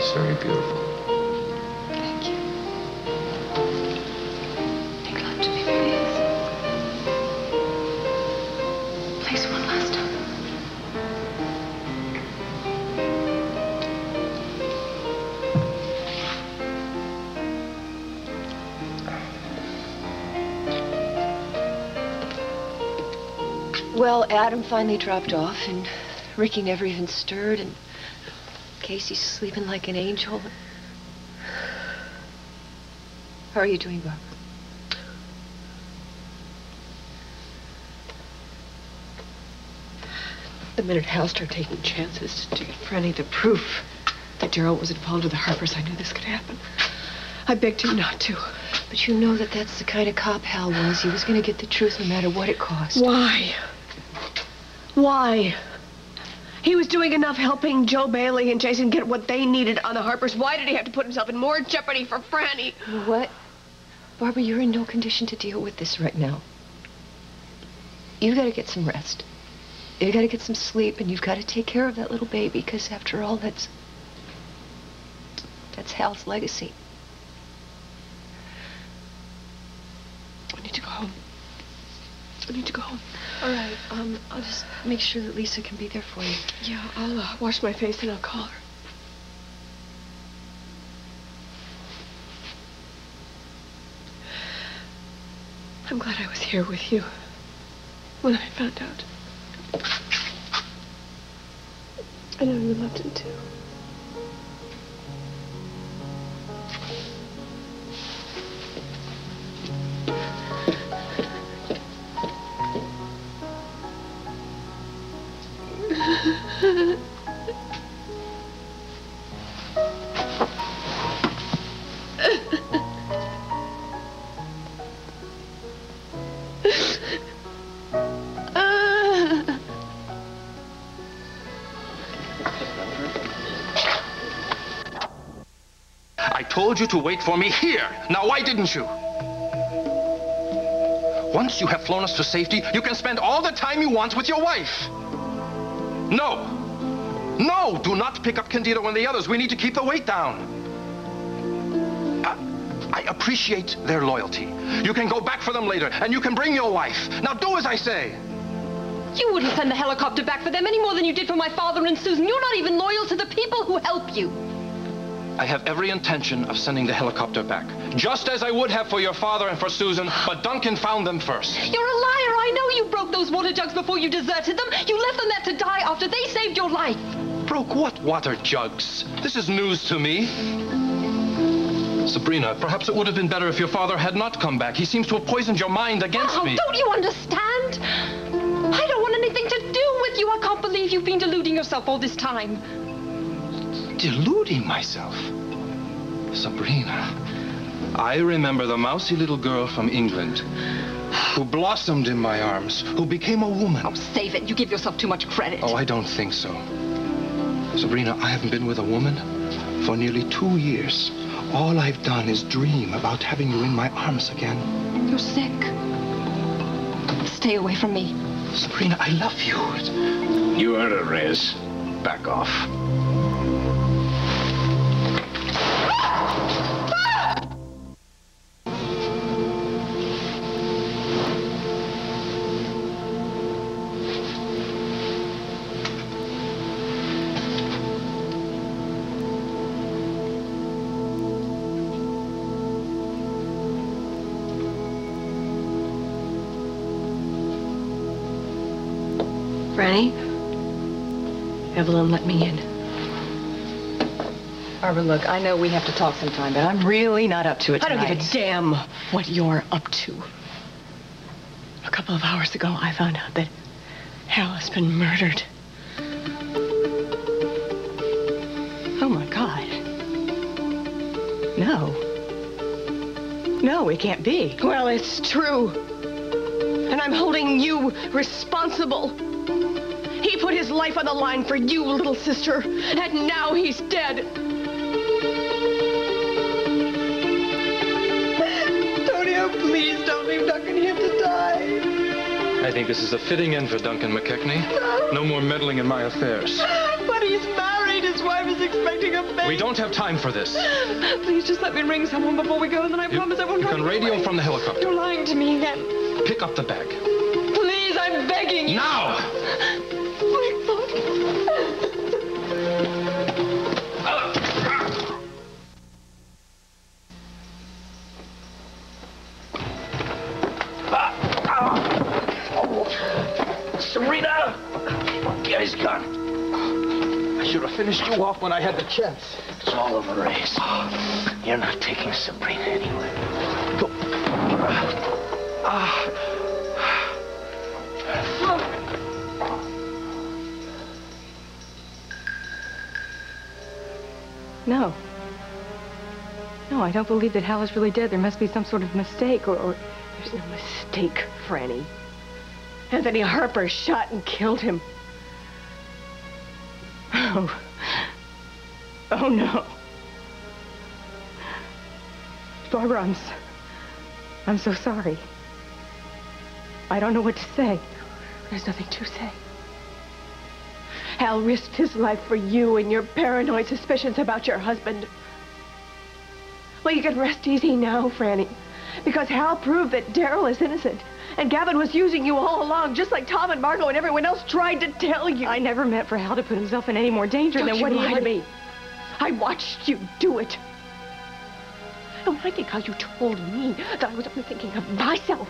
It's very beautiful. Thank you. Make love to me, please. Please, one last time. Well, Adam finally dropped off, and Ricky never even stirred, and Casey's sleeping like an angel. How are you doing, Barbara? The minute Hal started taking chances to get Franny the proof that Gerald was involved with the Harpers, I knew this could happen. I begged him not to. But you know that that's the kind of cop Hal was. He was going to get the truth no matter what it cost. Why? Why? He was doing enough helping Joe Bailey and Jason get what they needed on the Harpers. Why did he have to put himself in more jeopardy for Franny? You know what? Barbara, you're in no condition to deal with this right now. You've got to get some rest. You've got to get some sleep, and you've got to take care of that little baby, because after all, that's Hal's legacy. I need to go home. I need to go home. All right, I'll just make sure that Lisa can be there for you. Yeah, I'll wash my face and I'll call her. I'm glad I was here with you when I found out. I know you loved him too. I told you to wait for me here. Now, why didn't you? Once you have flown us to safety, you can spend all the time you want with your wife. No. No, do not pick up Candido and the others. We need to keep the weight down. I appreciate their loyalty. You can go back for them later, and you can bring your wife. Now do as I say. You wouldn't send the helicopter back for them any more than you did for my father and Susan. You're not even loyal to the people who help you. I have every intention of sending the helicopter back, just as I would have for your father and for Susan, but Duncan found them first. You're a liar. I know you broke those water jugs before you deserted them. You left them there to die after they saved your life. Broke what water jugs? This is news to me. Sabrina, perhaps it would have been better if your father had not come back. He seems to have poisoned your mind against me. Don't you understand? I don't want anything to do with you. I can't believe you've been deluding yourself all this time. Deluding myself? Sabrina, I remember the mousy little girl from England who blossomed in my arms, who became a woman. Oh, save it. You give yourself too much credit. Oh, I don't think so. Sabrina, I haven't been with a woman for nearly 2 years. All I've done is dream about having you in my arms again. You're sick. Stay away from me. Sabrina, I love you. You heard it, Reyes. Back off. Franny? Evelyn let me in. Barbara, look, I know we have to talk sometime, but I'm really not up to it tonight. I don't give a damn what you're up to. A couple of hours ago, I found out that Hal has been murdered. Oh, my God. No. No, it can't be. Well, it's true. And I'm holding you responsible. He put his life on the line for you, little sister, and now he's dead. Tonio, please don't leave Duncan here to die. I think this is a fitting end for Duncan McKechnie. No more meddling in my affairs. But he's married. His wife is expecting a baby. We don't have time for this. Please just let me ring someone before we go, and then I promise I won't You can radio from the helicopter. You're lying to me again. Pick up the bag. Please, I'm begging you. Now! Please, Lord. Sabrina! Get his gun. I should have finished you off when I had the chance. It's all over, Reyes. You're not taking Sabrina anywhere. No. No, I don't believe that Hal is really dead. There must be some sort of mistake, or... There's no mistake, Franny. Anthony Harper shot and killed him. Oh. Oh, no. Barbara, I'm so sorry. I don't know what to say. There's nothing to say. Hal risked his life for you and your paranoid suspicions about your husband. Well, you can rest easy now, Franny, because Hal proved that Daryl is innocent. And Gavin was using you all along, just like Tom and Margot and everyone else tried to tell you. I never meant for Hal to put himself in any more danger than what he lied had. to me. I watched you do it. And when I think how you told me that I was only thinking of myself,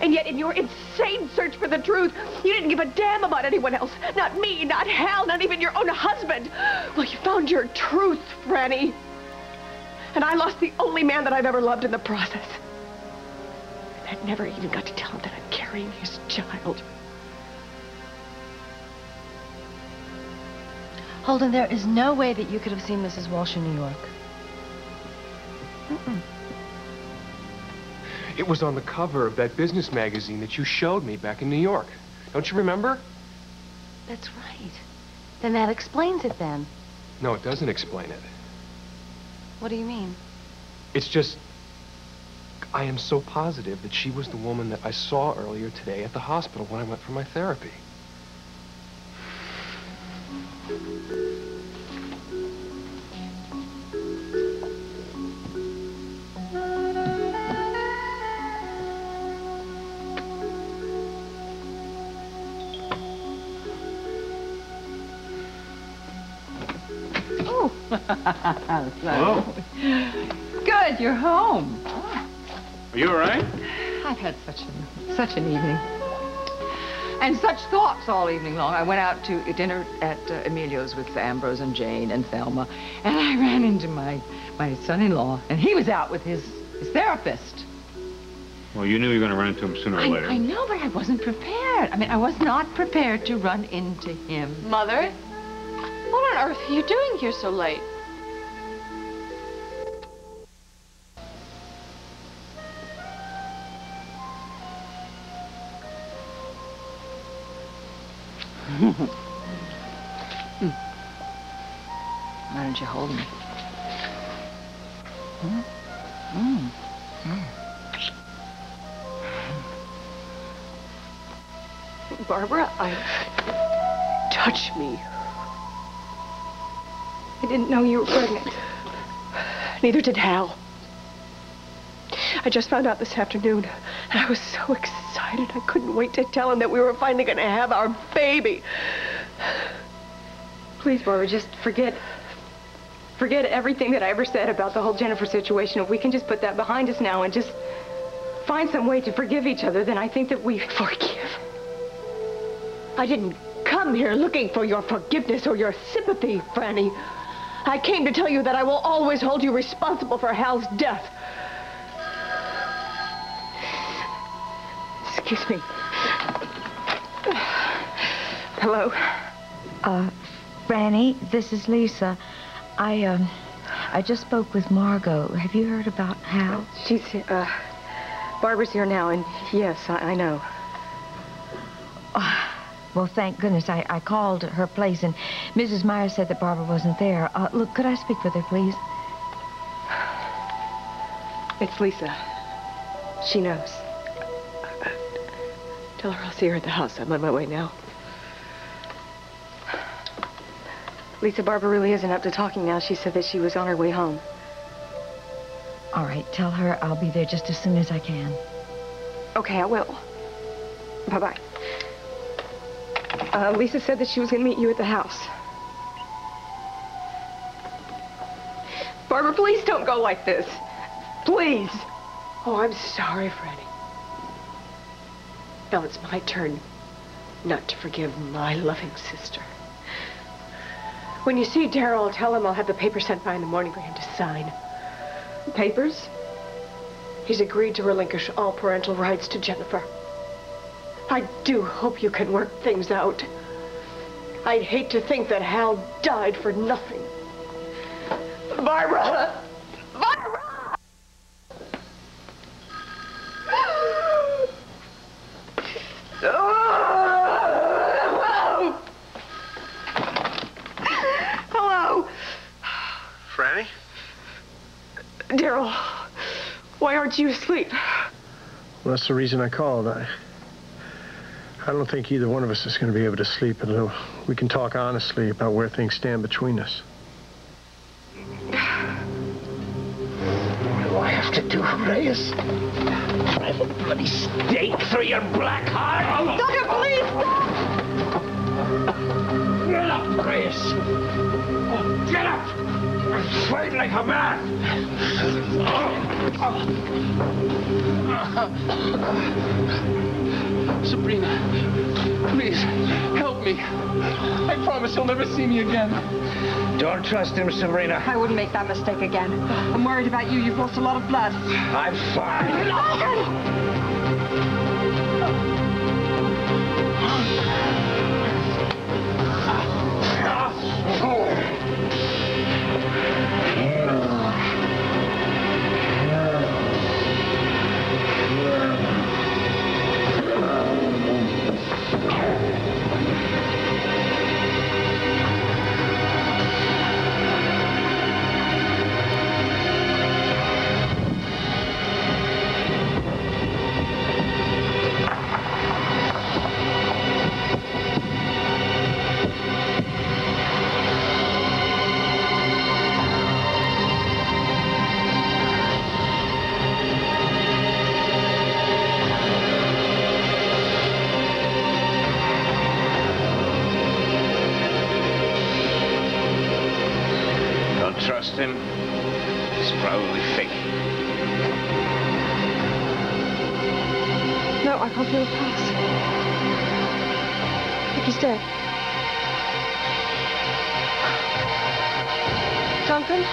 and yet in your insane search for the truth, you didn't give a damn about anyone else. Not me, not Hal, not even your own husband. Well, you found your truth, Franny. And I lost the only man that I've ever loved in the process. And I never even got to tell him that I'm carrying his child. Holden, there is no way that you could have seen Mrs. Walsh in New York. It was on the cover of that business magazine that you showed me back in New York. Don't you remember? That's right. Then that explains it then. No, it doesn't explain it. What do you mean? It's just, I am so positive that she was the woman that I saw earlier today at the hospital when I went for my therapy. Hello. Good, you're home. Are you all right? I've had such an evening. And such thoughts all evening long. I went out to dinner at Emilio's with Ambrose and Jane and Thelma, and I ran into my son-in-law, and he was out with his therapist. Well, you knew you were going to run into him sooner or later. I know, but I wasn't prepared. I mean, I was not prepared to run into him. Mother? What on earth are you doing here so late? Why don't you hold me? Barbara, touch me. I didn't know you were pregnant. Neither did Hal. I just found out this afternoon, and I was so excited I couldn't wait to tell him that we were finally going to have our baby. Please, Barbara, just forget everything that I ever said about the whole Jennifer situation. If we can just put that behind us now and just find some way to forgive each other, then I think that we... Forgive? I didn't come here looking for your forgiveness or your sympathy, Franny. I came to tell you that I will always hold you responsible for Hal's death. Excuse me. Hello? Franny, this is Lisa. I just spoke with Margot. Have you heard about Hal? She's, Barbara's here now, and yes, I know. Well, thank goodness. I called her place, and Mrs. Meyer said that Barbara wasn't there. Look, could I speak with her, please? It's Lisa. She knows. Tell her I'll see her at the house. I'm on my way now. Lisa, Barbara really isn't up to talking now. She said that she was on her way home. All right, tell her I'll be there just as soon as I can. Okay, I will. Bye-bye. Lisa said that she was going to meet you at the house. Barbara, please don't go like this. Please. Oh, I'm sorry, Franny. Now it's my turn not to forgive my loving sister. When you see Darryl, tell him I'll have the paper sent by in the morning for him to sign. Papers? He's agreed to relinquish all parental rights to Jennifer. I do hope you can work things out. I'd hate to think that Hal died for nothing. Barbara! Barbara! Hello. Franny? Darryl, why aren't you asleep? Well, that's the reason I called. I don't think either one of us is going to be able to sleep until we can talk honestly about where things stand between us. What do I have to do, Reyes? Drive a bloody stake through your black heart? Duncan, please stop! Get up, Reyes! Get up! Fight like a man! Sabrina, please, help me. I promise he'll never see me again. Don't trust him, Sabrina. I wouldn't make that mistake again. I'm worried about you. You've lost a lot of blood. I'm fine. Trust him. He's probably fake. No, I can't feel a pulse. I think he's dead. Duncan?